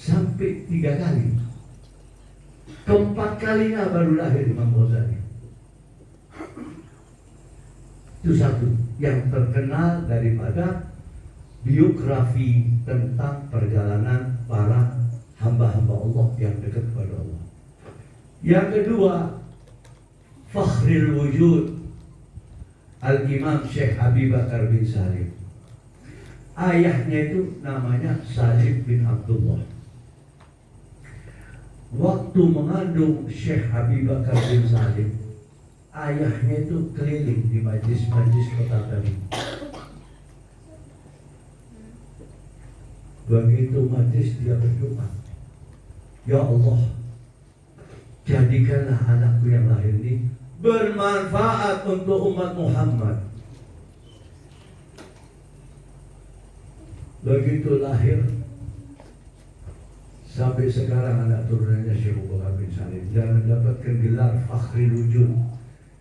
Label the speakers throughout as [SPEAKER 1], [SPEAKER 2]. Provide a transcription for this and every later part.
[SPEAKER 1] sampai 3 kali. Keempat kalinya baru lahir Imam Ghazali. Itu satu yang terkenal daripada biografi tentang perjalanan para hamba-hamba Allah yang dekat kepada Allah. Yang kedua, Fakhrul Wujud Al-Imam Syekh Abi Bakar bin Salim. Ayahnya itu namanya Salim bin Abdullah. Waktu mengandung Syekh Abi Bakar bin Salim, ayahnya itu keliling di majlis-majlis kota Tarim. Begitu majlis dia berdoa, ya Allah, jadikanlah anakku yang lahir ini bermanfaat untuk umat Muhammad. Begitu lahir, sampai sekarang anak turunannya Syekh Abu Bakar bin Salim dan mendapatkan gelar Fakhrul Wujud.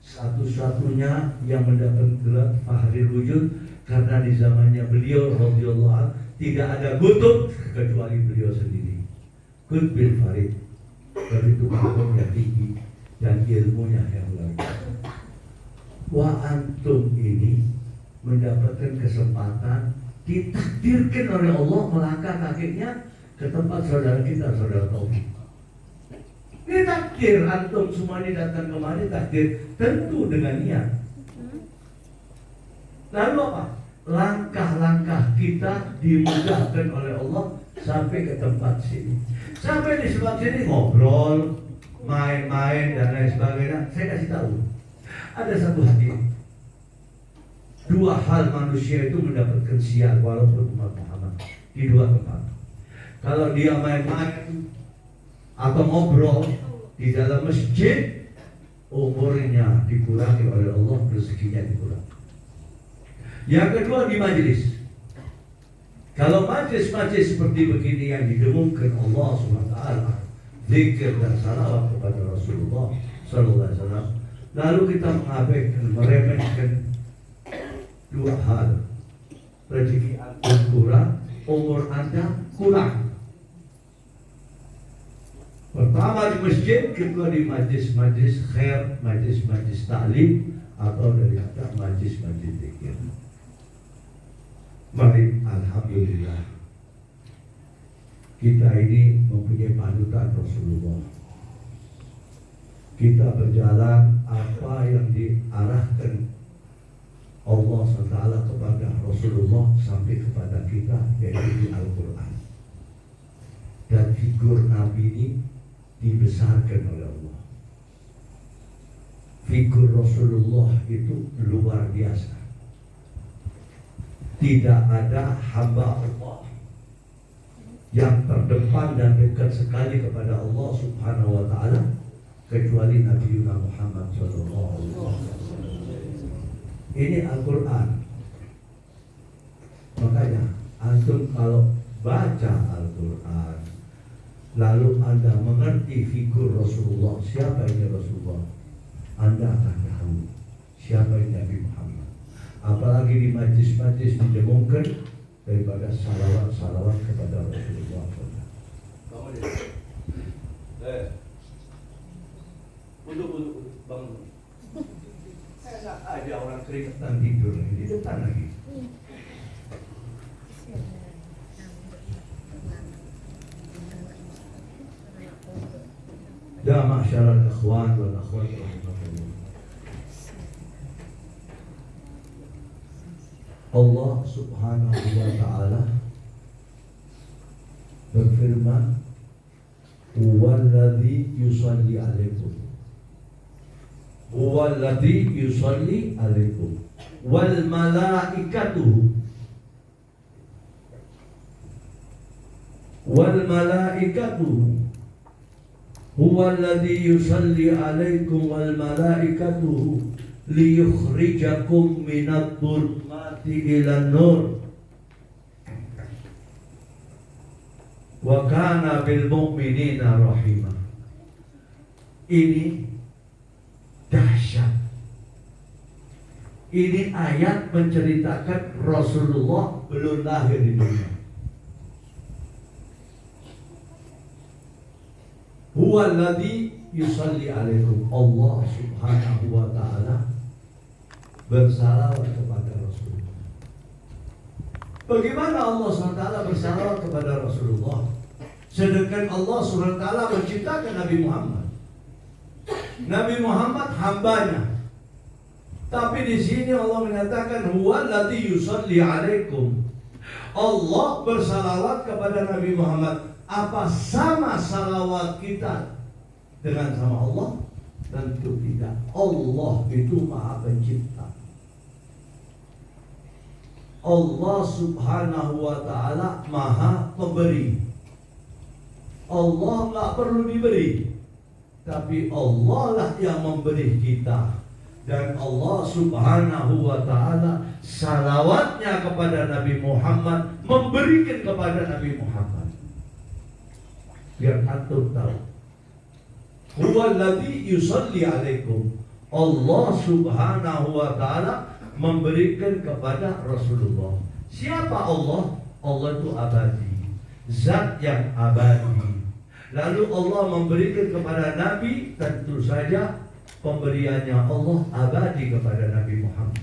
[SPEAKER 1] Satu-satunya yang mendapat gelar Fakhrul Wujud karena di zamannya beliau radhiyallahu anhu tidak ada kutub kecuali beliau sendiri. Qutbil Farid. Begitu ilmunya tinggi dan ilmunya yang luar biasa. Wa antum ini mendapatkan kesempatan ditakdirkan oleh Allah melangkah kakinya ke tempat saudara kita, saudara Taufik. Ini takdir, antum semua ini datang kemari takdir tentu dengan niat. Lalu apa? Langkah-langkah kita dimudahkan oleh Allah sampai ke tempat sini. Sampai di sebelah sini ngobrol, main-main dan lain sebagainya. Saya kasih tahu, ada satu hadis. 2 hal manusia itu mendapatkan sial walaupun umat Muhammad di 2 tempat. Kalau dia main-main atau ngobrol di dalam masjid, umurnya dikurangi oleh Allah, rezekinya dikurangi. Yang kedua di majelis. Kalau majelis-majelis seperti begini yang didengungkan Allah SWT, zikir dan salawat kepada Rasulullah SAW, lalu kita mengabaikan, meremehkan 2 hal. Rezeki Anda kurang, umur Anda kurang. Pertama di masjid, kedua di majlis-majlis khair, majlis-majlis ta'lim, atau dari ada majlis-majlis zikir. Mari, alhamdulillah, kita ini mempunyai panutan Rasulullah. Kita berjalan apa yang diarahkan Allah SWT kepada Rasulullah sampai kepada kita, yaitu di Al-Quran. Dan figur Nabi ini dibesarkan oleh Allah. Figur Rasulullah itu luar biasa. Tidak ada hamba Allah yang terdepan dan dekat sekali kepada Allah Subhanahu wa ta'ala kecuali Nabi Muhammad SAW. Ini Al-Quran. Makanya antum kalau baca Al-Quran lalu Anda mengerti figur Rasulullah, siapa ini Rasulullah, Anda akan tahu siapa ini Nabi Muhammad. Apalagi di majlis-majlis didengungkan daripada salawat-salawat kepada Rasulullah. Duduk, bangun. Saya nggak ada orang keringetan tidur di depan lagi. Ya ma'syaral ikhwan wal akhwat rahimahullah. Allah Subhanahu wa ta'ala berfirman, "Huwallazi yusalli 'alaikum." Huwallazi yusalli 'alaikum wal malaikatu huwallazi yusalli 'alaikum wal malaikatu liyukhrijakum minadh dhulumati ilan nur wa kana bil mu'minina rahimah. Ini dahsyat. Ini ayat menceritakan Rasulullah belum lahir di dunia. Huwallazi yusalli alaikum. Allah subhanahu wa ta'ala bersalawat kepada Rasulullah. Bagaimana Allah SWT bersalawat kepada Rasulullah? Sedangkan Allah SWT menciptakan Nabi Muhammad. Nabi Muhammad hambanya. Tapi di sini Allah menyatakan huwallazi yusalli alaikum. Allah bersalawat kepada Nabi Muhammad. Apa sama salawat kita dengan sama Allah? Tentu tidak. Allah itu Maha Pencipta. Allah subhanahu wa ta'ala Maha Pemberi. Allah nggak perlu diberi, tapi Allah lah yang memberi kita. Dan Allah subhanahu wa ta'ala salawatnya kepada Nabi Muhammad, memberikan kepada Nabi Muhammad. Biar antum tahu. Huwallazi yusalli alaikum. Allah subhanahu wa ta'ala memberikan kepada Rasulullah. Siapa Allah? Allah itu abadi, zat yang abadi. Lalu Allah memberikan kepada Nabi, tentu saja pemberiannya Allah abadi kepada Nabi Muhammad.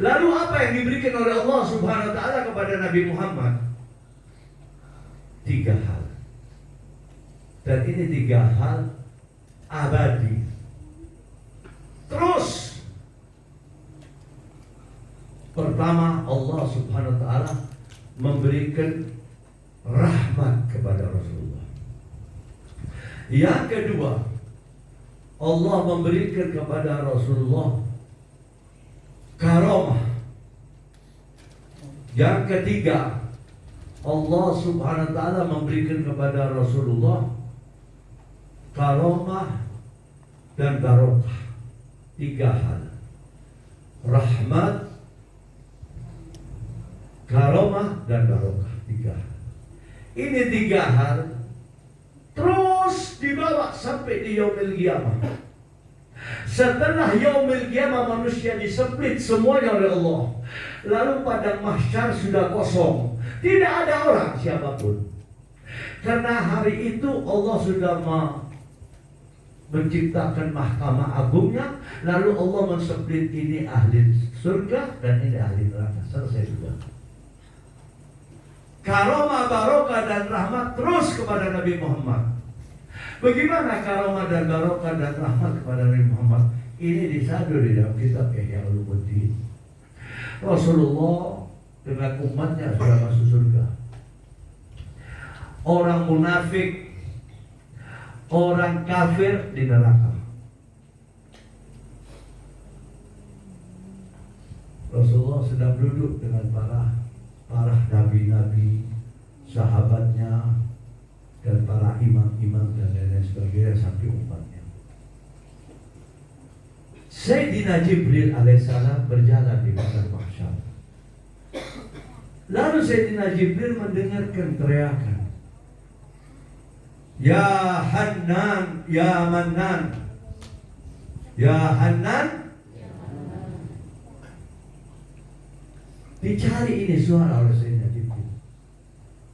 [SPEAKER 1] Lalu apa yang diberikan oleh Allah subhanahu wa ta'ala kepada Nabi Muhammad? 3 hal. Dan ini 3 hal abadi. Terus pertama, Allah subhanahu wa ta'ala memberikan rahmat kepada Rasulullah. Yang kedua, Allah memberikan kepada Rasulullah karamah. Yang ketiga, Allah subhanahu wa ta'ala memberikan kepada Rasulullah karamah dan barokah. 3 hal. Rahmat, karamah, dan barokah. 3 hal. Ini 3 hal terus dibawa sampai di yaumil qiyamah. Setelah yaumil qiyamah manusia disempit semuanya oleh Allah. Lalu padang mahsyar sudah kosong. Tidak ada orang siapapun. Karena hari itu Allah sudah menciptakan mahkamah agungnya. Lalu Allah mensempit, ini ahli surga dan ini ahli neraka. Selesai sudah. Karamah, barokah, dan rahmat terus kepada Nabi Muhammad. Bagaimana karamah dan barokah dan rahmat kepada Nabi Muhammad? Ini disadur di dalam kitab Ihya Ulumuddin. Rasulullah dengan umatnya sudah masuk surga. Orang munafik, orang kafir di neraka. Rasulullah sedang duduk dengan para nabi-nabi, sahabatnya, dan para imam-imam dan lain-lain sebagainya sampai umatnya. Sayyidina Jibril alaihissalam berjalan di padang mahsyar. Lalu Sayyidina Jibril mendengarkan teriakan, Ya Hannan, Ya Mannan, Ya Hannan. Dicari ini suara oleh Sayyidina Jibril.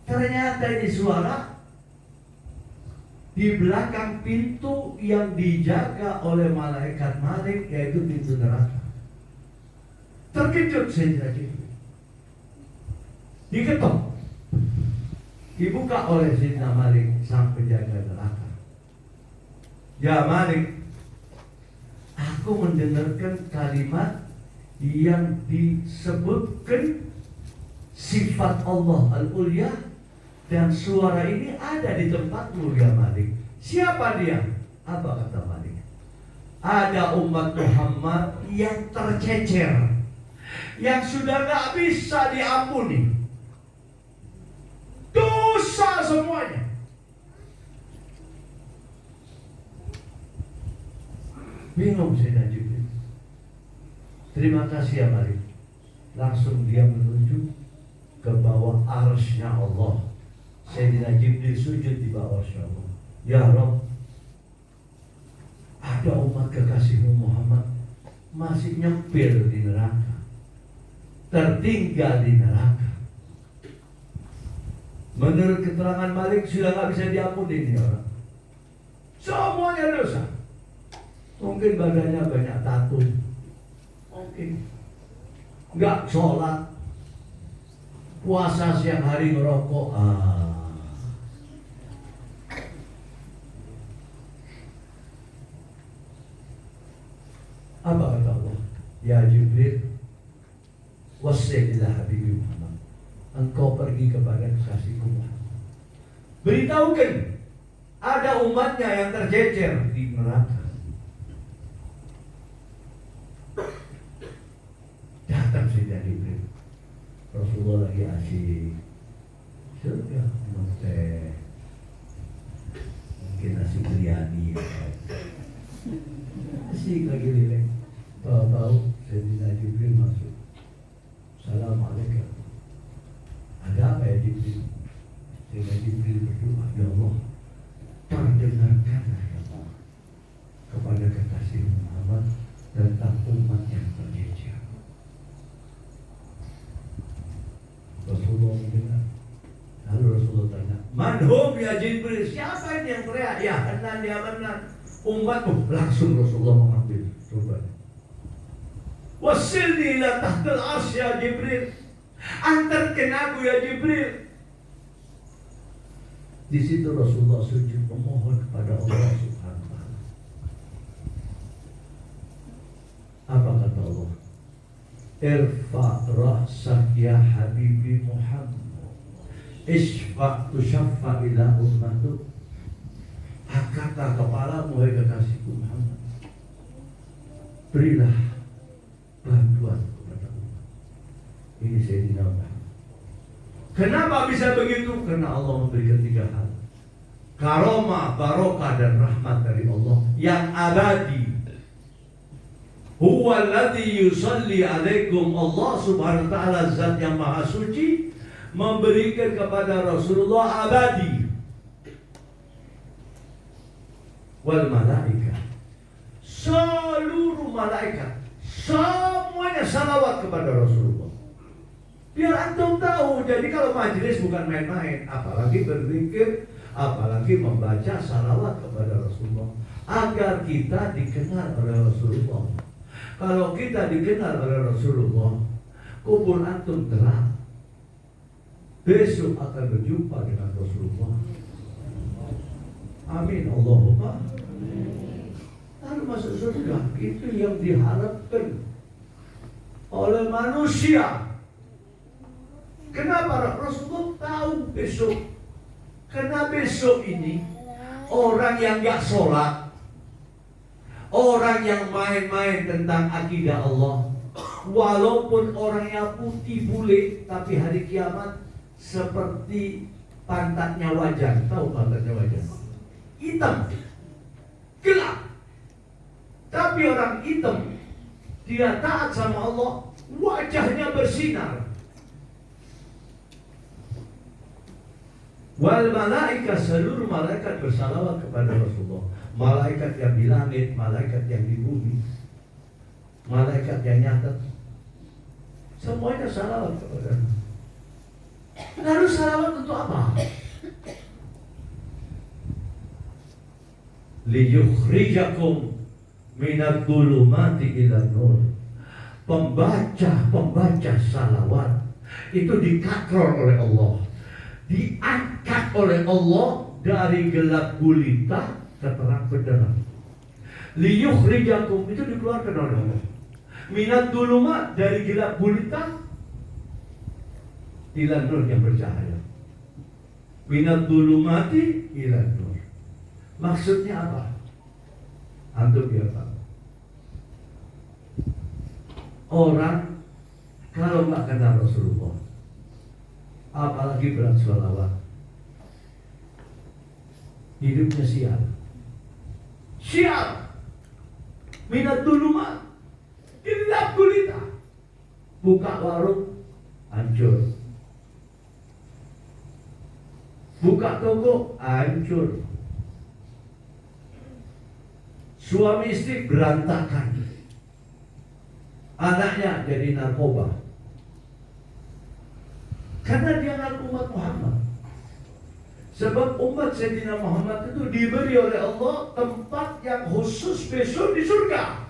[SPEAKER 1] Ternyata ini suara di belakang pintu yang dijaga oleh malaikat Malik, yaitu pintu neraka. Terkejut Sayyidina Jibril. Diketok. Dibuka oleh Sayyidina Malik, sang penjaga neraka. Ya Malik, aku mendengarkan kalimat yang disebutkan sifat Allah Al-Ulya, dan suara ini ada di tempatmu ya Malik. Siapa dia? Apa kata Malik? Ada umat Muhammad yang tercecer, yang sudah gak bisa diampuni, dosa semuanya. Bingung Sayyidina Jibril. Terima kasih ya Malik. Langsung dia menuju ke bawah arsy-Nya Allah. Sayyidina Jibril sujud di bawah arsy Allah. Ya Rabb, ada umat kekasihmu Muhammad masih nyempil di neraka, tertinggal di neraka. Menurut keterangan Malik sudah gak bisa diampuni ini orang. Semuanya dosa. Mungkin badannya banyak tato, mungkin nggak sholat, puasa siang hari ngerokok. Apa kata Allah? Ya Jibril, wassil ila Habibi Muhammad. Engkau pergi kepada kekasihku Muhammad. Beritahukan ada umatnya yang terjejer di neraka. Datang Sayyidina Jibril. Rasulullah lagi asyik. Sudah teh. Mungkin nasi biryani. Asyik lagi rileks. Tahu-tahu Sayyidina Jibril masuk. Assalamualaikum. Ada apa ya Jibril? Sayyidina Jibril berdoa, ya Allah, perdengarkanlah ya Allah kepada kekasih Muhammad tentang umat yang terjejer. Rasulullah mendengar. Lalu Rasulullah tanya, manhum ya Jibril? Siapa ini yang teriak? Ya Hanan, ya Hanan, umatmu. Langsung Rasulullah mengambil coba. Wasilni ila tahtal arsy ya Jibril. Antarkan aku ya Jibril. Di situ Rasulullah sujud memohon kepada Allah Subhanahu wa taala. Apa kata Allah? Irfa ra'sak ya Habibi Muhammad. Isfa tushaffa ila ummatuk. Angkatlah kepalamu hai kekasihku Muhammad. Berilah bantuan kepada umat. Ini Sayyidina Muhammad. Kenapa bisa begitu? Karena Allah memberikan 3 hal. Karomah, barokah dan rahmat dari Allah yang abadi. Huwa alladhi yusalli alaikum. Allah Subhanahu wa taala zat yang maha suci memberikan kepada Rasulullah abadi. Wal malaika. Seluruh malaikat semuanya salawat kepada Rasulullah. Biar antum tahu, jadi kalau majelis bukan main-main, apalagi berzikir, apalagi membaca salawat kepada Rasulullah, agar kita dikenal oleh Rasulullah. Kalau kita dikenal oleh Rasulullah, kubur antum terang. Besok akan berjumpa dengan Rasulullah. Amin Allahumma. Lalu masuk surga, itu yang diharapkan oleh manusia. Kenapa Rasulullah tahu besok? Karena besok ini orang yang gak sholat, orang yang main-main tentang akidah Allah, walaupun orangnya putih bule, tapi hari kiamat seperti pantatnya wajan. Tahu pantatnya wajan? Hitam, gelap. Tapi orang hitam, dia taat sama Allah, wajahnya bersinar. Wal malaika, seluruh malaikat bersalawat kepada Rasulullah. Malaikat yang di langit, malaikat yang di bumi, malaikat yang nyatet, semuanya salawat kepada Rasulullah. Lalu salawat untuk apa? Liyukhrijakum minad dhulumati ilan nur. Pembaca salawat itu dikatrol oleh Allah, diangkat oleh Allah dari gelap gulita ke terang benderang. Liyukhrijakum itu dikeluarkan oleh Allah. Minat dulumat dari gelap gulita ila nur yang bercahaya. Minat dulumati ila nur. Maksudnya apa? Antum biar tahu. Orang kalau nggak kenal Rasulullah, apalagi berat sholawat, hidupnya sial. Sial. Minat dulumat gelap gulita. Buka warung hancur, buka toko hancur, suami istri berantakan, anaknya jadi narkoba, karena dia ngaku umat Muhammad. Sebab umat Sayyidina Muhammad itu diberi oleh Allah tempat yang khusus besok di surga.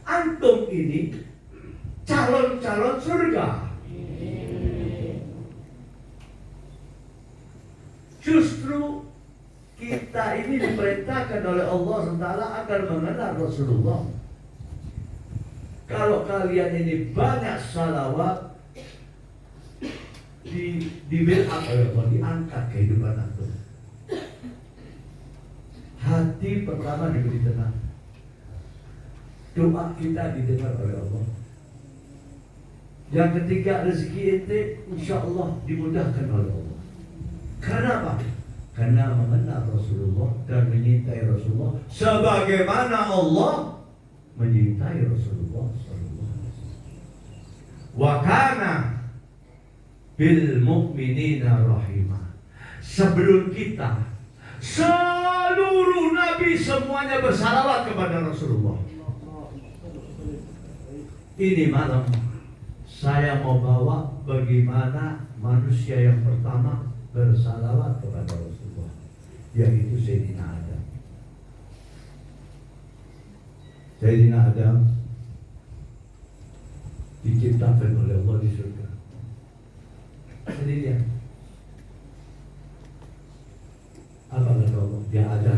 [SPEAKER 1] Antum ini calon-calon surga. Justru kita ini diperintahkan oleh Allah SWT agar mengenal Rasulullah. Kalau kalian ini banyak salawat, di build up oleh Allah, diangkat kehidupan antum. Hati pertama diberi tenang. Doa kita didengar oleh Allah. Yang ketiga, rezeki ente insya Allah dimudahkan oleh Allah. Karena apa? Karena mengenal Rasulullah dan menyintai Rasulullah sebagaimana Allah menyintai Rasulullah sallallahu alaihi wasallam. Wa kana bil mu'minina rahimah. Sebelum kita, seluruh nabi semuanya bersalawat kepada Rasulullah. Ini malam saya mau bawa bagaimana manusia yang pertama bersalawat kepada Rasulullah, yaitu Sayyidina Adam. Sayyidina Adam diciptakan oleh Allah di surga sendirian. Apa kata Allah? Dia ada.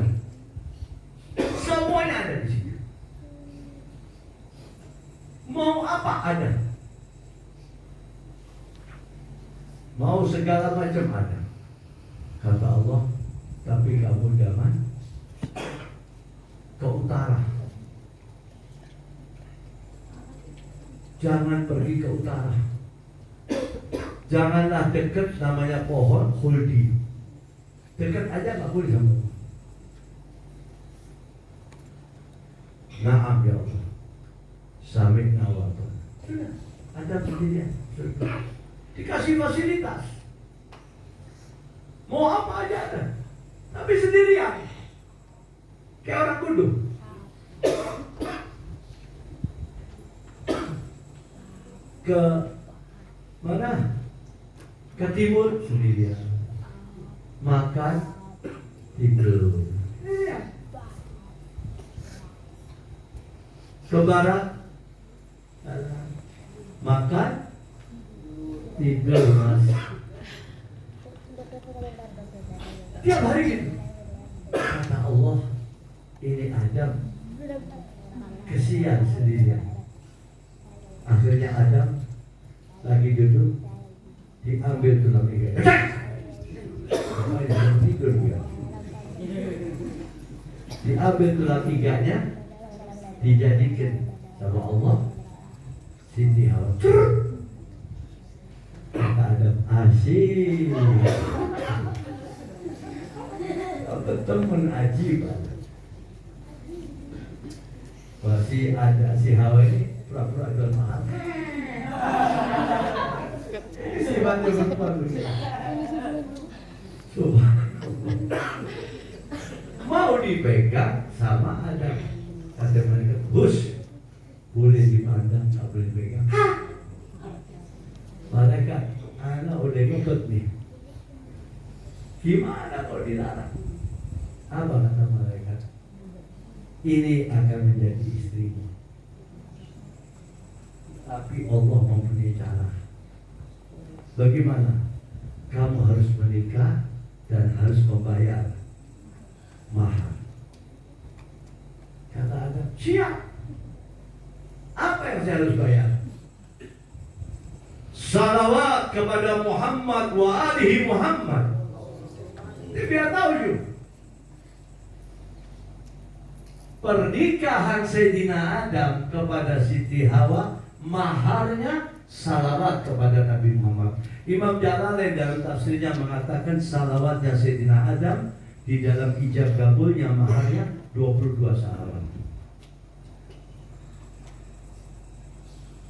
[SPEAKER 1] Semuanya ada di sini. Mau apa ada. Mau segala macam ada. Kata Allah, tapi kamu jangan ke utara. Jangan pergi ke utara. Janganlah dekat namanya pohon khuldi. Dekat aja nggak boleh sama Allah. Naam ya Allah. Sami'na wa ata'na. Sudah, ada pendirian. Dikasih fasilitas. Mau apa aja ada. Tapi sendirian. Kayak orang kudus. Ke mana? Ke timur sendirian. Makan tidur. Ke barat makan tidur, Mas. Tiap hari gitu. Kata Allah, ini Adam kesian sendirian. Akhirnya Adam lagi duduk, diambil tulang iga. Tidur dia. Diambil tulang iganya, dijadikan sama Allah Siti Hawa. Kata Adam, asyik. Teman ajib. Masih ada si Hawa ini pura-pura jual mahal. Ini si bantu berpadu. Mau dipegang sama Adam. Ada mereka, Gus, boleh dipandang, tak boleh pegang. Malaikat, anak udah ngikut nih. Gimana kalau dilarang? Apa kata malaikat? Ini akan menjadi istrimu. Tapi Allah mempunyai cara. Bagaimana? Kamu harus menikah dan harus membayar mahar. Kata Adam, siap. Apa yang saya harus bayar? Salawat kepada Muhammad wa alihi Muhammad. Dia biar tahu juga. Pernikahan Sayyidina Adam kepada Siti Hawa, maharnya salawat kepada Nabi Muhammad. Imam Jalalain dalam tafsirnya mengatakan salawatnya Sayyidina Adam di dalam ijab kabulnya maharnya 22 salawat.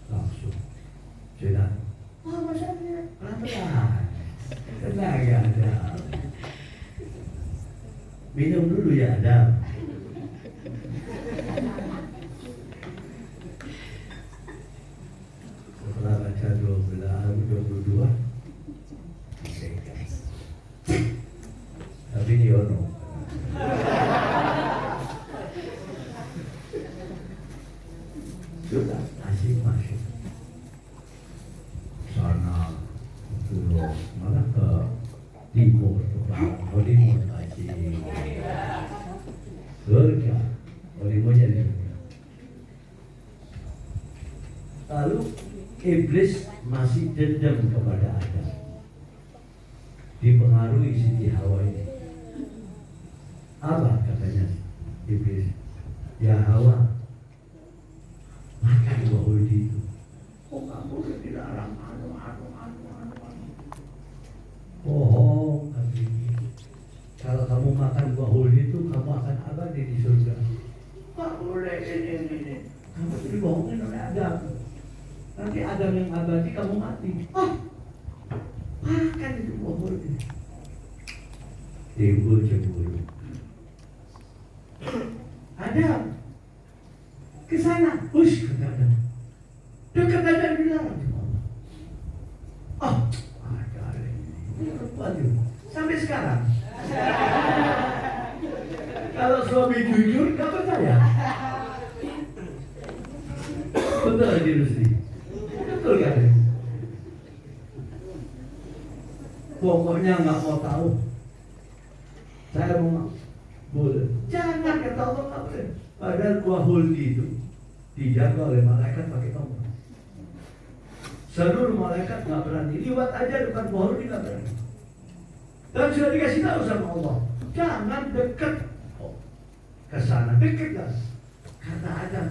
[SPEAKER 1] Langsung sudah. Oh, maksudnya pelan-pelan. Tenang ya Adam. Minum dulu ya Adam. Setelah baca 22, tapi ini ono. Sudah masing-masing. Sana turun malah ke timur ke barat, ke timur kasih. Surga, timurnya di surga. Lalu iblis masih dendam kepada Adam, dipengaruhi Siti Hawa ini. Apa katanya iblis? Ya Hawa, makan buah huldi itu. Oh kamu dilarang, bohong katanya. Kalau kamu makan buah huldi itu, kamu akan abadi di surga. Nggak boleh ini. Kamu itu dibohongin oleh Adam. Nanti Adam yang abadi, kamu mati. Makan itu buah huldi. Timbul cemburu. Adam, ke sana, hush, kata Adam. Dekat Adam dilarang sama Allah. Ada ini. Sampai sekarang. Kalau suami jujur, gak percaya. Betul aja Rusdi. Betul kan? Pokoknya nggak mau tahu. Saya mau boleh. Jangan kata Allah nggak boleh. Padahal buah huldi itu dijaga oleh malaikat pakai tombol. Seluruh malaikat nggak berani. Liwat aja depan buah huldi nggak berani. Dan sudah dikasih tahu sama Allah, jangan dekat ke sana, dekat kan? Kata Adam,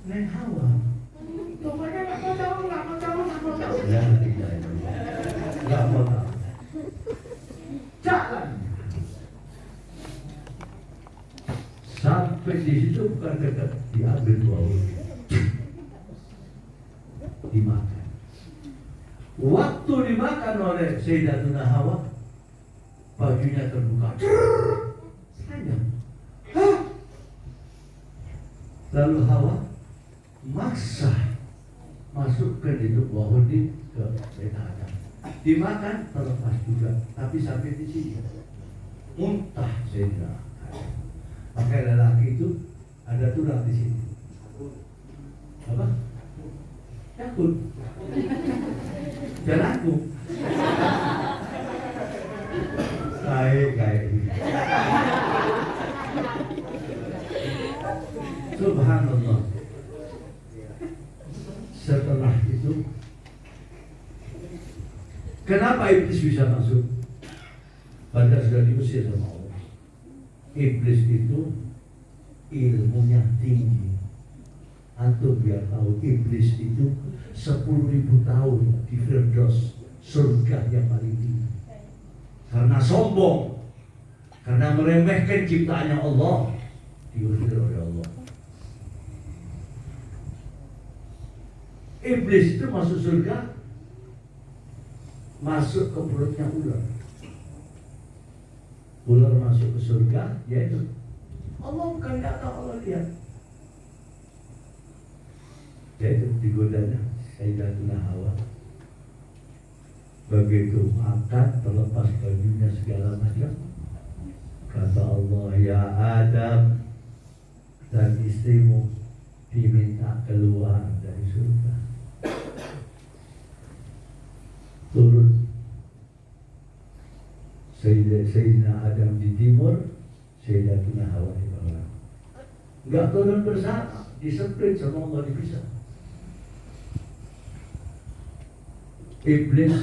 [SPEAKER 1] Neng Hawa, pokoknya nggak mau tahu. Ya, nggak mau tahu. Jangan. Sampai di situ bukan dekat, diambil buah huldi, dimakan. Waktu dimakan oleh Sayyidatuna Hawa, bajunya terbuka. Sayang. Lalu Hawa maksa masukkan itu buah huldi ke beta Adam. Dimakan terlepas juga, tapi sampai di sini muntah Sayyidina Adam. Pakai lelaki itu ada tulang di sini. Apa? Yakut. Jalanku. Kayak ini. Subhanallah. Setelah itu, kenapa iblis bisa masuk? Padahal sudah diusir sama Allah. Iblis itu ilmunya tinggi. Antum biar tahu, iblis itu 10.000 tahun di Firdaus, surga yang paling tinggi. Karena sombong, karena meremehkan ciptaannya Allah, diusir oleh Allah. Iblis itu masuk surga, masuk ke perutnya ular. Ular masuk ke surga, yaitu Allah bukan kata Allah lihat. Yaitu digodanya Sayyidatuna Hawa. Begitu makan, terlepas bajunya segala macam, kata Allah, ya Adam dan istrimu diminta keluar dari surga. Turun Sayyidina Adam di timur, Sayyidatuna Hawa di bawah. Enggak turun bersama, disemprit sama Allah, dipisah. Iblis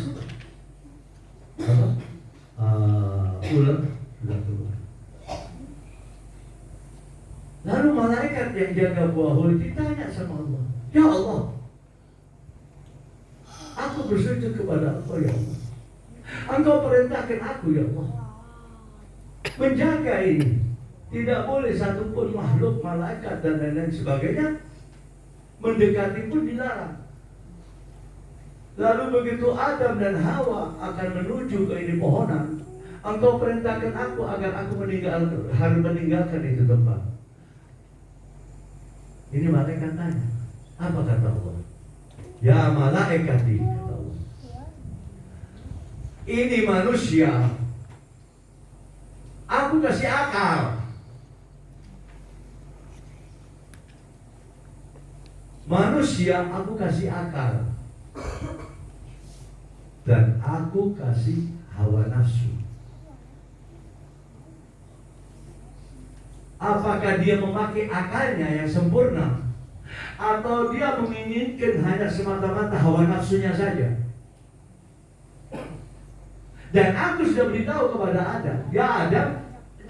[SPEAKER 1] ular sudah keluar. Lalu malaikat yang jaga buah huldi tanya sama Allah, ya Allah, aku bersujud kepada Engkau ya Allah. Engkau perintahkan aku ya Allah menjaga ini. Tidak boleh satupun makhluk, malaikat dan lain-lain sebagainya mendekati pun dilarang. Lalu begitu Adam dan Hawa akan menuju ke ini pohonan, Engkau perintahkan aku agar aku harus meninggalkan itu tempat. Ini malaikat tanya, apa kata Allah? Ya malaikati, kata Allah, ini manusia aku kasih akal. Manusia aku kasih akal. Dan aku kasih hawa nafsu. Apakah dia memakai akalnya yang sempurna, atau dia menginginkan hanya semata-mata hawa nafsunya saja? Dan aku sudah beritahu kepada Adam, ya Adam,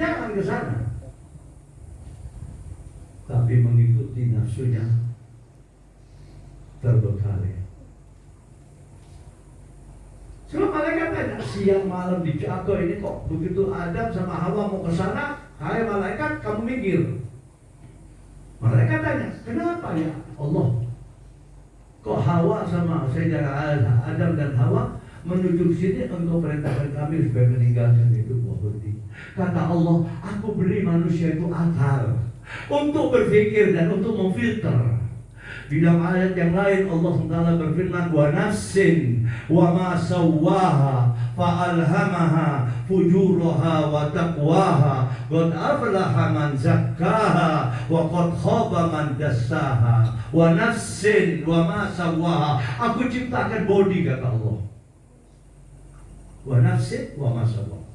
[SPEAKER 1] jangan ke sana. Tapi mengikuti nafsunya terbekali. Sebab malaikat tanya, siang malam dijaga ini kok begitu Adam sama Hawa mau ke sana, hai malaikat kamu mikir. Malaikat tanya, kenapa ya Allah? Kok Hawa sama saudara Adam dan Hawa menuju sini engkau perintahkan kami supaya meninggalkan itu buah budi. Kata Allah, aku beri manusia itu akal untuk berpikir dan untuk memfilter. Di dalam ayat yang lain Allah SWT berfirman, wa nafsin wa ma sawwaha fa alhamaha fujuraha wa taqwaha qad aflaha man zakkaha wa qad khaba man dassaha. Wa nafsin wa ma sawwaha, aku ciptakan body, kata Allah. Wa nafsin wa ma sawwaha,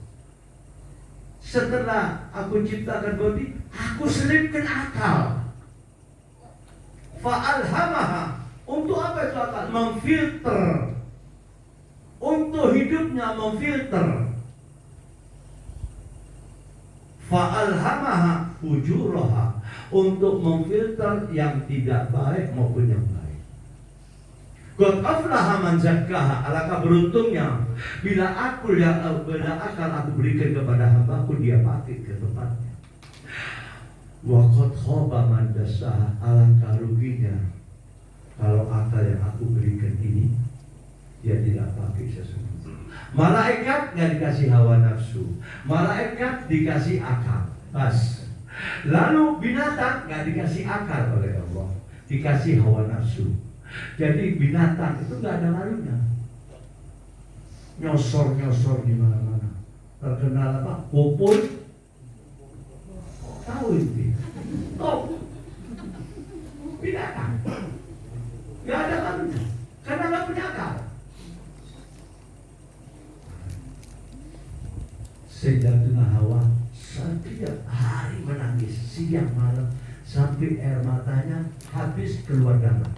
[SPEAKER 1] setelah aku ciptakan body, aku selipkan akal. Fa'alhamaha, untuk apa itu akal? Memfilter, untuk hidupnya memfilter. Fa'alhamaha fujuraha, untuk memfilter yang tidak baik maupun yang baik. Qad aflaha man zakkaha, alangkah beruntungnya bila akal aku berikan kepada hambaku, dia pakai ke tempatnya. Wa qad khaba man dassaha, alangkah ruginya kalau akal yang aku berikan ini dia tidak pakai sesungguhnya. Malaikat nggak dikasih hawa nafsu, malaikat dikasih akal. Pas. Lalu binatang nggak dikasih akal oleh Allah, dikasih hawa nafsu. Jadi binatang itu nggak ada malunya, nyosor di mana-mana. Terkenal apa? Popul. Tahu itu? Oh, binatang nggak ada malunya karena nggak punya akal. Sayyidatuna Hawa setiap hari menangis siang malam sampai air matanya habis keluar darah,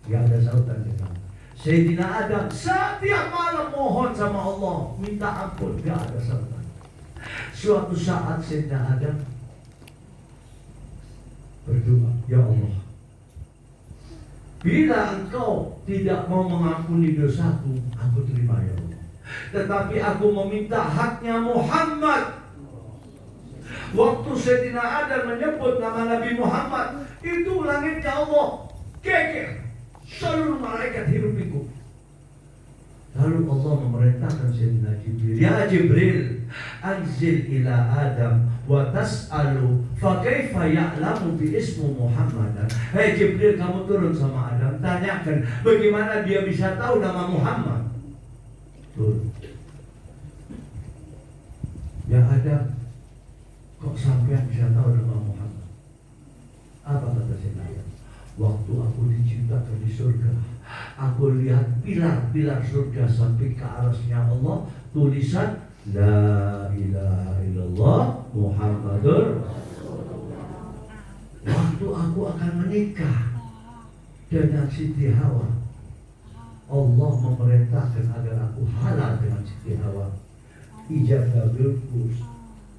[SPEAKER 1] nggak ada sautan dengan. Sayyidina Adam setiap malam mohon sama Allah minta ampun, nggak ada sautan. Suatu saat Sayyidina Adam berdoa, ya Allah, bila engkau tidak mau mengampuni dosaku, aku terima ya Allah. Tetapi aku meminta haknya Muhammad. Waktu Sayyidina Adam menyebut nama Nabi Muhammad, itu langitnya Allah geger, seluruh malaikat hirup pikuk. Lalu Allah memerintahkan Sayyidina Jibril, ya Jibril, anzil ila Adam wa tas'alu fa kaifa ya'lamu bi ismu Muhammadan. Hei Jibril, kamu turun sama Adam, tanyakan bagaimana dia bisa tahu nama Muhammad. Turun. Ya Adam, kok sampean bisa tahu nama Muhammad? Apa kata Sayyidina Adam? Waktu aku diciptakan di surga, aku lihat pilar-pilar surga sampai ke arasnya Allah, tulisan La ilaha illallah Muhammadur Rasulullah. Waktu aku akan menikah dengan Siti Hawa, Allah memerintahkan agar aku halal dengan Siti Hawa. Ijab qabilku,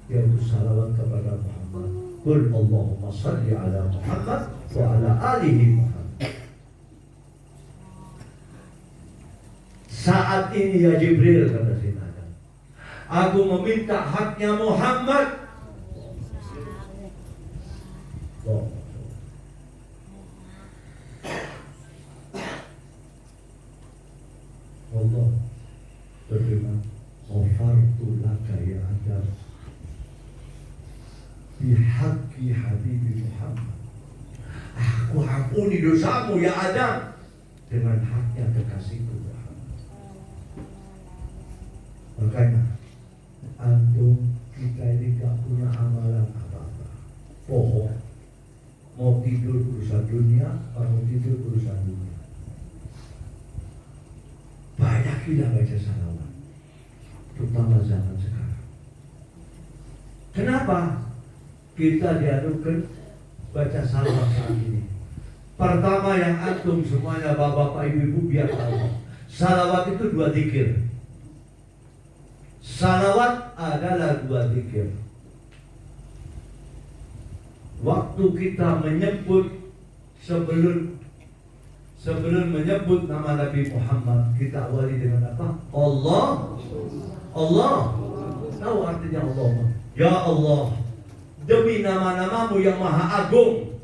[SPEAKER 1] yaitu salawat kepada Muhammad. Qul Allahumma salli ala Muhammad wa ala alihi Muhammad. Saat ini ya Jibril, kata Sayyidina Adam, aku meminta haknya Muhammad. Allah berfirman, ghafartu laka ya Adam bihaqqi habibi Muhammad. Aku ampuni dosamu ya Adam dengan haknya kekasihku Muhammad. Makanya antum kita ini gak punya amalan apa-apa. Pohon. Mau tidur urusan dunia, mau tidur urusan dunia. Banyak kita baca salawat, terutama zaman sekarang. Kenapa kita diadukan baca salawat saat ini? Pertama yang antum semuanya bapak-bapak ibu-ibu biar tahu, salawat itu 2 zikir. Salawat adalah 2 zikir. Waktu kita menyebut sebelum menyebut nama Nabi Muhammad, kita awali dengan apa? Allah. Tahu artinya Allah? Ya Allah, demi nama-namamu yang maha agung,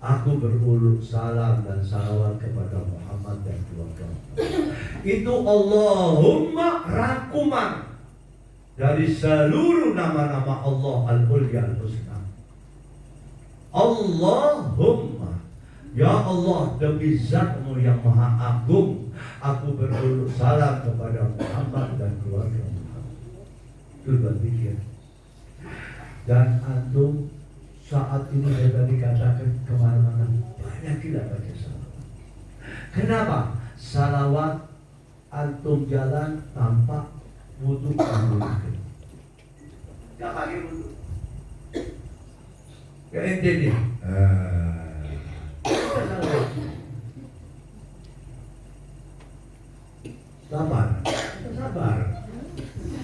[SPEAKER 1] aku beruluk salam dan salawat kepada Muhammad dan keluarga. Itu Allahumma rangkuman dari seluruh nama-nama Allah Al-Ulya Al-Husna. Allahumma, ya Allah, demi zatmu yang maha agung, aku beruluk salam kepada Muhammad dan keluarga Muhammad. Itu berpikir. Dan antum saat ini saya tadi katakan kemana-mana banyak tidak baca salawat. Kenapa? Salawat antum jalan tanpa wudu mengulangi. Gak pakai wudu. Gak ente nih. Sabar.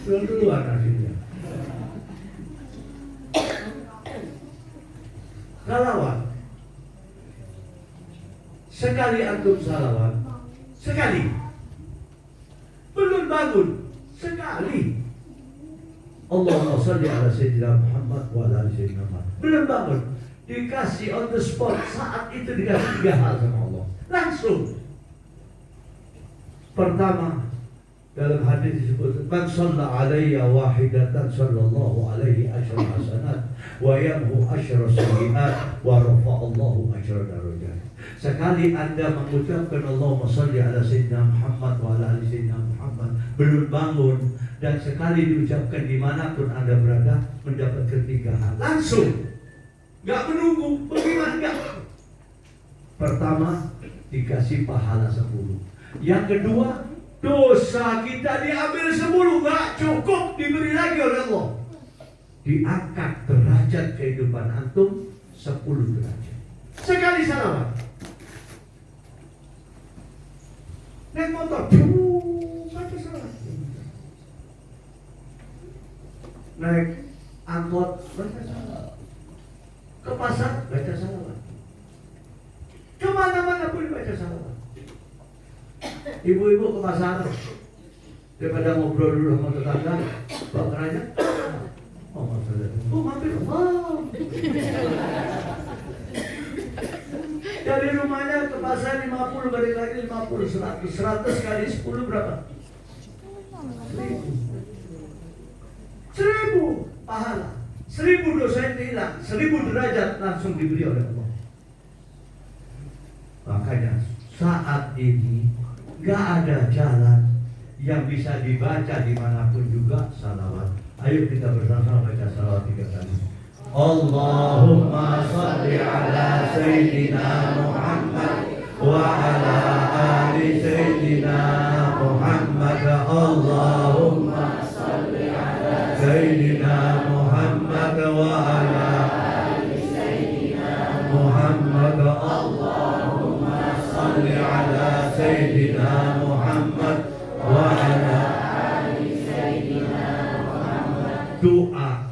[SPEAKER 1] Duluan hasilnya. Salawat. Sekali antum salawat, sekali. Belum bangun, sekali. Allahumma shalli ala sayyidina Muhammad wa ala ali sayyidina Muhammad. Belum bangun, dikasih on the spot, saat itu dikasih 3 hal sama Allah. Langsung. Pertama, dalam hadis disebut, man shalla alayya wahidatan sallallahu alaihi asyra hasanat wa yamhu asyra sayyi'at wa rafa'allahu asyra darajat. Sekali Anda mengucapkan Allahumma shalli ala sayyidina Muhammad wa ala ali sayyidina Muhammad, belum bangun, dan sekali diucapkan dimanapun Anda berada, mendapatkan 3 hal langsung, gak menunggu. Bagaimana enggak? Pertama, dikasih pahala 10. Yang kedua, dosa kita diambil 10, gak cukup, diberi lagi oleh Allah. Diangkat derajat kehidupan antum 10 derajat. Sekali salawat. Naik motor, baca salawat. Naik angkot, baca salawat. Ke pasar, baca salawat. Kemana-mana pun baca salawat. Ibu-ibu ke pasar, daripada ngobrol dulu sama tetangga, bawa keranjang, mampir, dari rumahnya ke pasar 50, balik lagi 50, 100 kali 10 berapa? 1000 pahala, 1000 dosa yang hilang, 1000 derajat langsung diberi oleh Allah. Makanya saat ini gak ada jalan yang bisa dibaca dimanapun juga salawat. Ayo kita bersama baca salawat 3 kali. Allahumma salli ala sayyidina Muhammad wa ala ali sayyidina Muhammad. Allahumma salli ala sayyidina Muhammad wa ala ali sayyidina Muhammad. Allahumma salli ala sayyidina Muhammad wa ala ali sayyidina Muhammad. Doa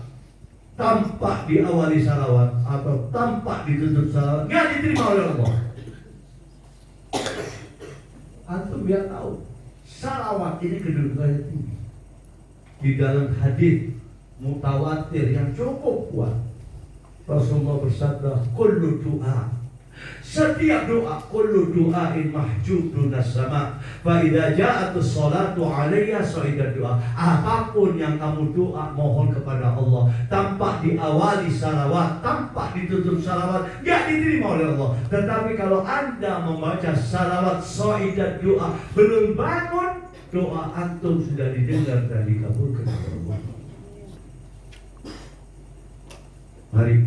[SPEAKER 1] tanpa diawali salawat atau tanpa ditutup salawat gak diterima oleh Allah. Antum biar tahu, salawat ini kedudukannya tinggi. Di dalam hadis mutawatir yang cukup kuat, Rasulullah bersabda, kullu doa, setiap doa, kullu doain mahjubun as-sama, fa idza ja'atus sholatu 'alayya sa'idat doa. Apapun yang kamu doa mohon kepada Allah tanpa diawali salawat, tanpa ditutup salawat, enggak diterima oleh Allah. Tetapi kalau Anda membaca salawat sa'idat doa, belum bangun, doa antum sudah didengar dan dikabulkan oleh Allah. Mari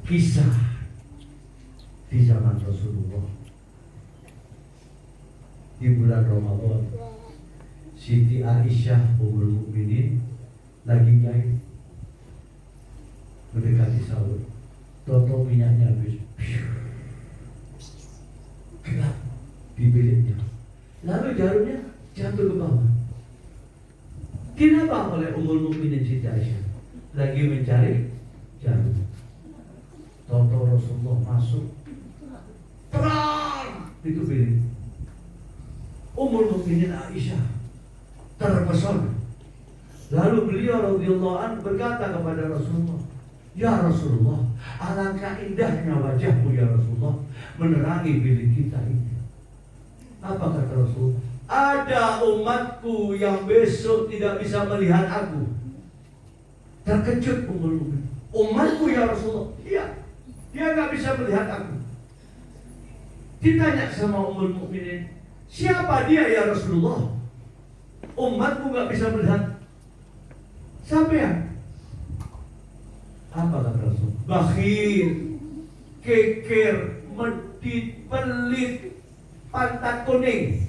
[SPEAKER 1] kisah di zaman Rasulullah di bulan Ramadan. Siti Aisyah Ummul Mukminin lagi jahit mendekati sahur, toto minyaknya habis, gelap di biliknya, lalu jarumnya jatuh ke bawah. Kenapa? Oleh Ummul Mukminin Siti Aisyah lagi mencari jarum. Toto Rasulullah masuk, terang itu bilik. Ummul Mukminin Aisyah terpesona. Lalu beliau radhiyallahu anhu berkata kepada Rasulullah, "Ya Rasulullah, alangkah indahnya wajahmu ya Rasulullah menerangi bilik kita ini." Apa kata Rasul? "Ada umatku yang besok tidak bisa melihat aku." Terkejut Ummul Mukminin. "Umatku ya Rasulullah?" "Iya, dia nggak bisa melihat aku." Ditanya sama Ummul Mukminin, "Siapa dia ya Rasulullah? Umatku nggak bisa melihat." "Siapa ya?" Apa kata Rasul? "Bakhil, keker, medit, pelit, pantat kuning."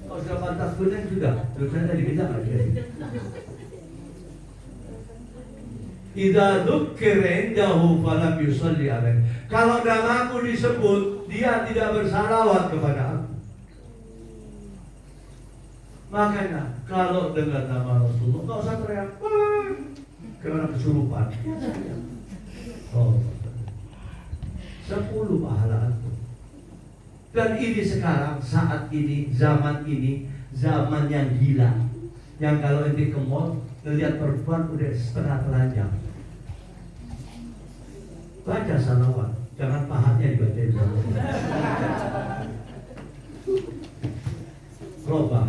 [SPEAKER 1] Kalau sudah pantat kuning sudah, dosanya diminta nggak dia? Idza dzukira indahu falam yusalli alaih. Kalau namaku disebut, dia tidak bersalawat kepada aku. Makanya kalau dengar nama Rasulullah nggak usah teriak, karena kesurupan. Oh, 10 pahala itu. Dan ini sekarang, saat ini, zaman yang gila. Yang kalau nanti ke mall ngelihat perempuan udah setengah telanjang. Baca salawat, jangan pahatnya dibacain salawat. Robah.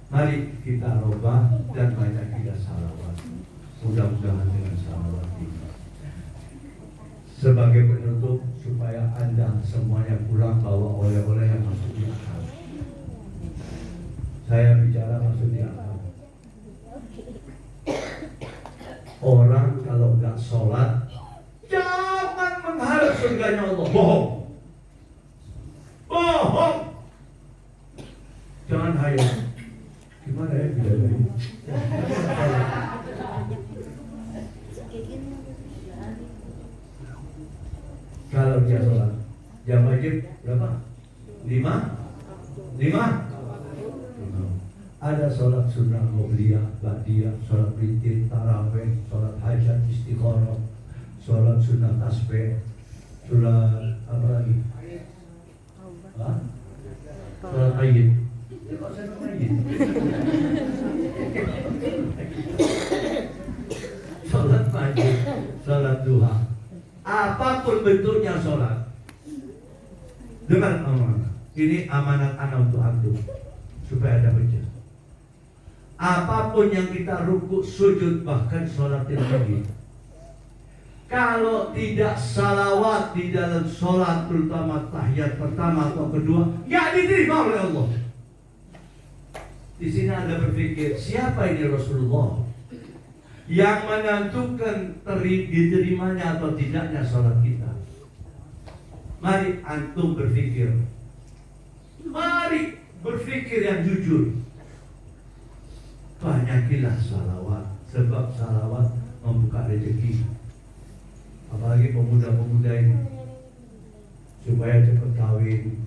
[SPEAKER 1] Mari kita robah dan banyak kita salawat. Mudah-mudahan dengan salawat ini sebagai penutup supaya Anda semuanya pulang bawa oleh-oleh yang masuk di akal. Saya bicara masuk di akal. Orang kalau nggak sholat jangan mengharap surganya Allah. Bohong. Bohong. Jangan hayal. Gimana ya bidadari? Kalau dia sholat jam wajib berapa? 5? Ada sholat sunnah qobliyah, ba'diyah, sholat witir, tarawih, sholat hajat, istikharah, sholat sunnah tasbih, sholat apa lagi? Sholat haid. Kok saya haid? Sholat pagi, sholat duha, apapun bentuknya sholat. Dengar amanah. Ini amanat anak untuk antum supaya ada hujah. Apapun yang kita rukuk, sujud, bahkan sholat lagi, kalau tidak salawat di dalam sholat, terutama tahiyat pertama atau kedua, ya diterima oleh Allah. Di sini Anda berpikir, siapa ini Rasulullah yang menentukan diterimanya atau tidaknya sholat kita? Mari antum berpikir. Mari berpikir yang jujur. Banyakilah salawat, sebab salawat membuka rezeki. Apalagi pemuda-pemuda ini, supaya cepat kawin,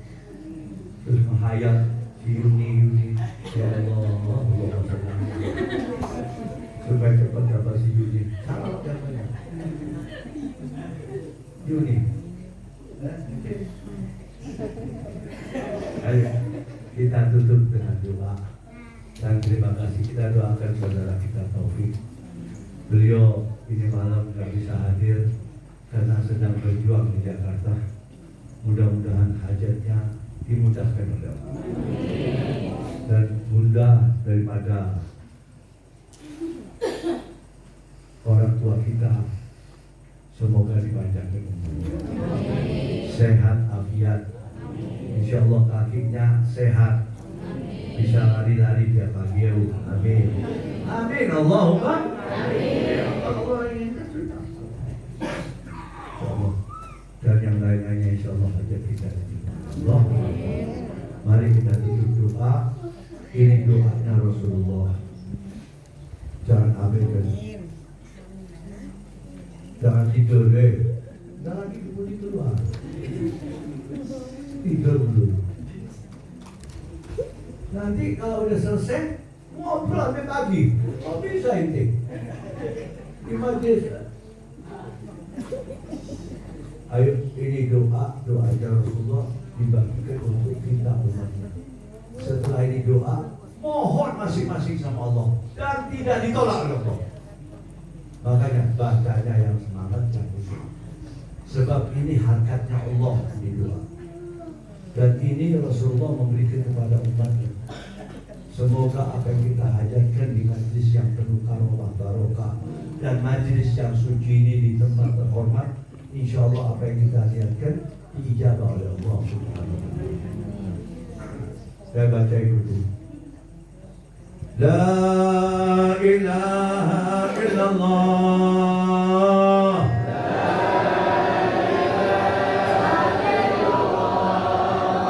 [SPEAKER 1] terus menghayat si Yuni. Ya Allah, supaya cepat dapat si Yuni. Salawat yang banyak. Yuni. Ayo kita tutup dengan doa. Dan terima kasih, kita doakan saudara kita Taufik. Beliau ini malam gak bisa hadir karena sedang berjuang di Jakarta. Mudah-mudahan hajatnya dimudahkan oleh Allah. Dan bunda daripada orang tua kita, semoga dipanjangkan umurnya, sehat afiat, insya Allah kakinya sehat, bisa lari-lari tiap pagi ya Bu. Amin. Amin. Allahumma amin. Allah inginkan sudah. Insyaallah. Dan yang lain-lainnya insyaallah saja kita. Allah. Mari kita tutup doa. Ini doanya Rasulullah. Jangan abaikan. Jangan tidur deh. Jangan tidur di luar. Tidur dulu. Nanti kalau udah selesai ngobrol sampai pagi. Oh bisa ini. Di majelis. Ayo ini doa Rasulullah dibagikan untuk kita umatnya. Setelah ini doa, mohon masing-masing sama Allah dan tidak ditolak oleh Allah. Makanya bacanya yang semangat dan khusyuk. Sebab ini harkatnya Allah di doa. Dan ini Rasulullah memberikan kepada umatnya. Semoga apa yang kita hajatkan di majlis yang penuh karomah barokah dan majlis yang suci ini di tempat terhormat, insya Allah apa yang kita hajatkan diijabah oleh Allah Subhanahu wa Ta'ala. Saya baca ikuti. La ilaha illallah.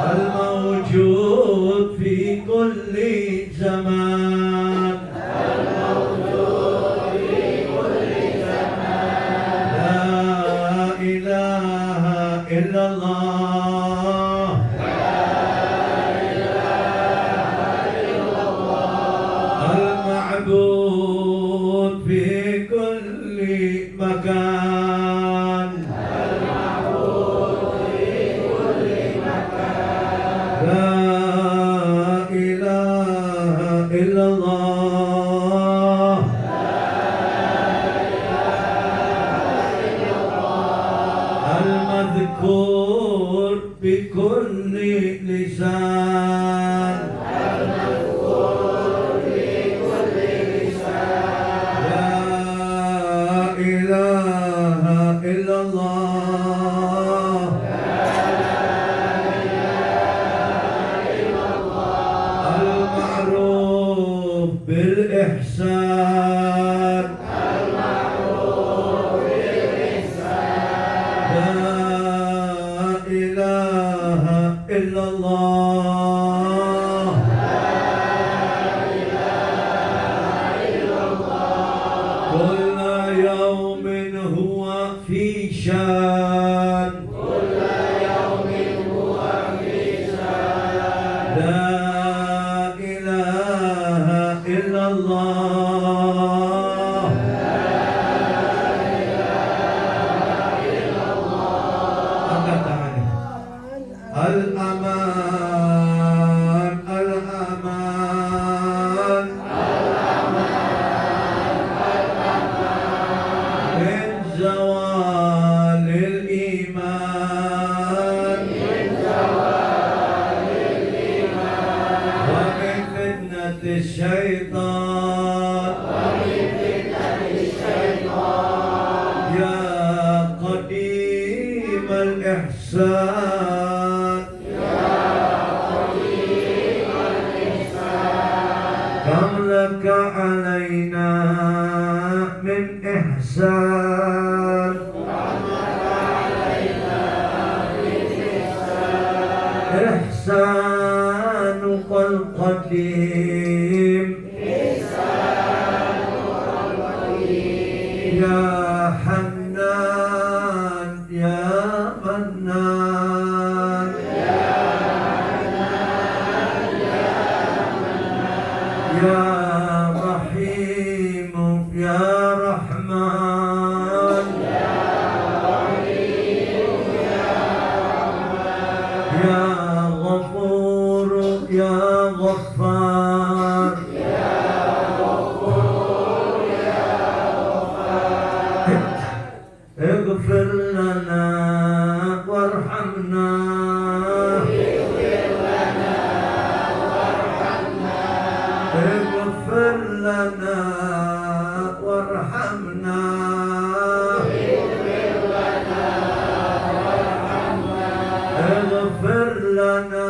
[SPEAKER 1] Al-mawjud fi kulli zaman. Al-mawjud fi kulli zaman. La ilaha illallah. Al-ma'bud fi kulli makan. المذكور بكل لسان. المذكور بكل لسان. لا إله إلا الله. لا إله إلا الله. المعروف بالإحسان. إلا الله. لا إله إلا الله. كل يوم هو في شان. كل يوم هو في شان. لا إله إلا الله. لا إله إلا الله. Angkat tangannya. Al-aman, al-aman, al-aman, al-aman, min zawalil iman, min zawalil iman, wa min fitnati syaitan, wa min fitnati syaitan, ya qadim al-ihsan. لك علينا من إحسان. إحسانك القديم. يا حنان يا منان. يا رحيم يا رحمن. يا رحيم يا رحمن. يا غفور يا غفار. يا غفور يا غفار. اغفر لنا وارحمنا. اغفر لنا وارحمنا. اغفر لنا وارحمنا. اغفر لنا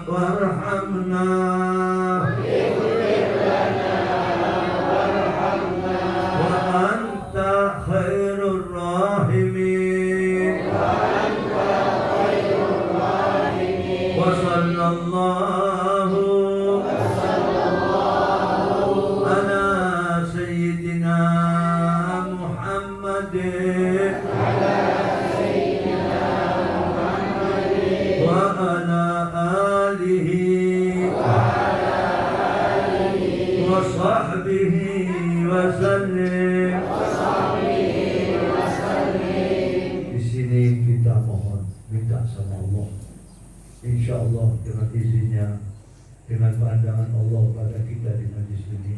[SPEAKER 1] وارحمنا. wa sallallahu ala sayyidina Muhammadin wa ala alihi wa sahbihi wa sallim. Di sini kita mohon minta sama Allah, insya Allah dengan izinnya, dengan pandangan Allah pada kita di majlis ini,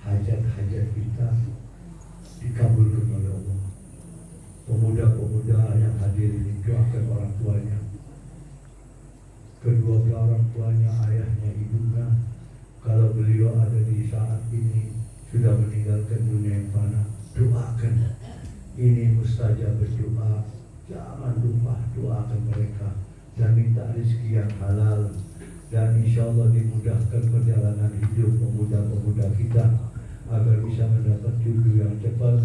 [SPEAKER 1] hajat-hajat kita dikabulkan oleh Allah. Pemuda-pemuda yang hadir ini doakan orang tuanya, kedua belah orang tuanya, ayahnya, ibunya. Kalau beliau ada di saat ini sudah meninggalkan dunia yang fana, doakan. Ini mustajab berdoa. Jangan lupa doakan mereka dan minta rezeki yang halal, dan insya Allah dimudahkan perjalanan hidup pemuda-pemuda kita agar bisa mendapat jodoh yang cepat,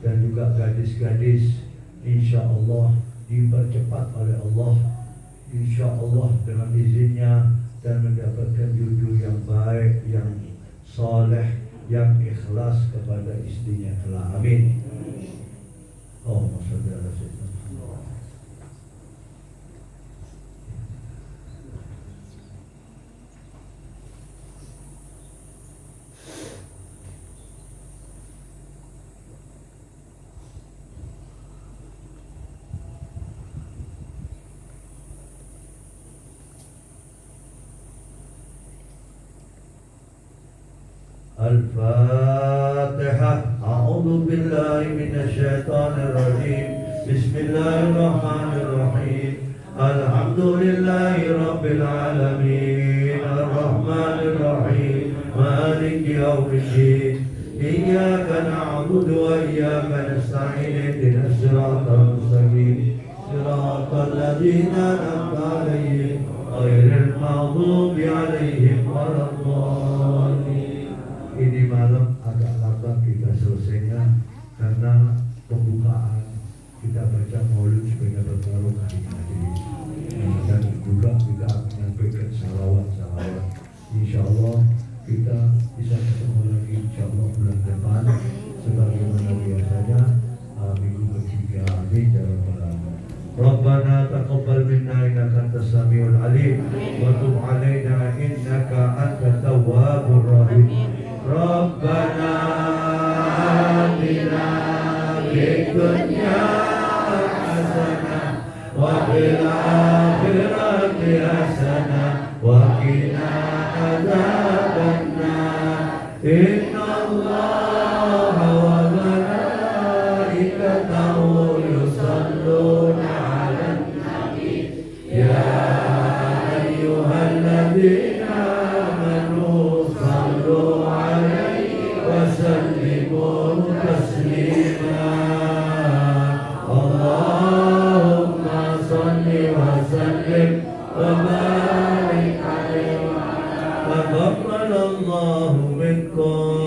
[SPEAKER 1] dan juga gadis-gadis insya Allah dipercepat oleh Allah, insya Allah dengan izinnya, dan mendapatkan jodoh yang baik, yang soleh, yang ikhlas kepada istrinya kelak. Amin. Allahumma shalli ala sayyidina Muhammad. Al-Fatihah. A'udzu billahi minasyaitonir rajim. Bismillahirrahmanirrahim. Alhamdulillahi rabbil alamin. Ar-Rahmanir Rahim. Maliki yaumiddin. Iyyaka na'budu wa iyyaka nasta'in. Ihdinas siratal mustaqim. Siratal ladzina an'amta 'alaihim ghairil maghdubi 'alaihim waladdallin. Ini malam agak lambat kita selesainya karena pembukaan kita baca maulid supaya berpengaruh hari ini, dan juga kita menyampaikan salawat. Insya Allah kita bisa ketemu lagi insya Allah bulan depan sebagaimana biasanya minggu ketiga. Amin ya rabbal alamin. Rabbana taqabbal minna innaka antas samiul alim wa tub alaina innaka antat tawwabur rahim. Rabbana atina fid dunya hasanah wa fil akhirati hasanah wa qina adzabannar. Innallaha wa malaikatahu yusalluna 'alan nabi ya ayyuhalladzina amanu sallu وسلموا تسليما. اللهم صل وسلم وبارك عليه. تقبل الله منكم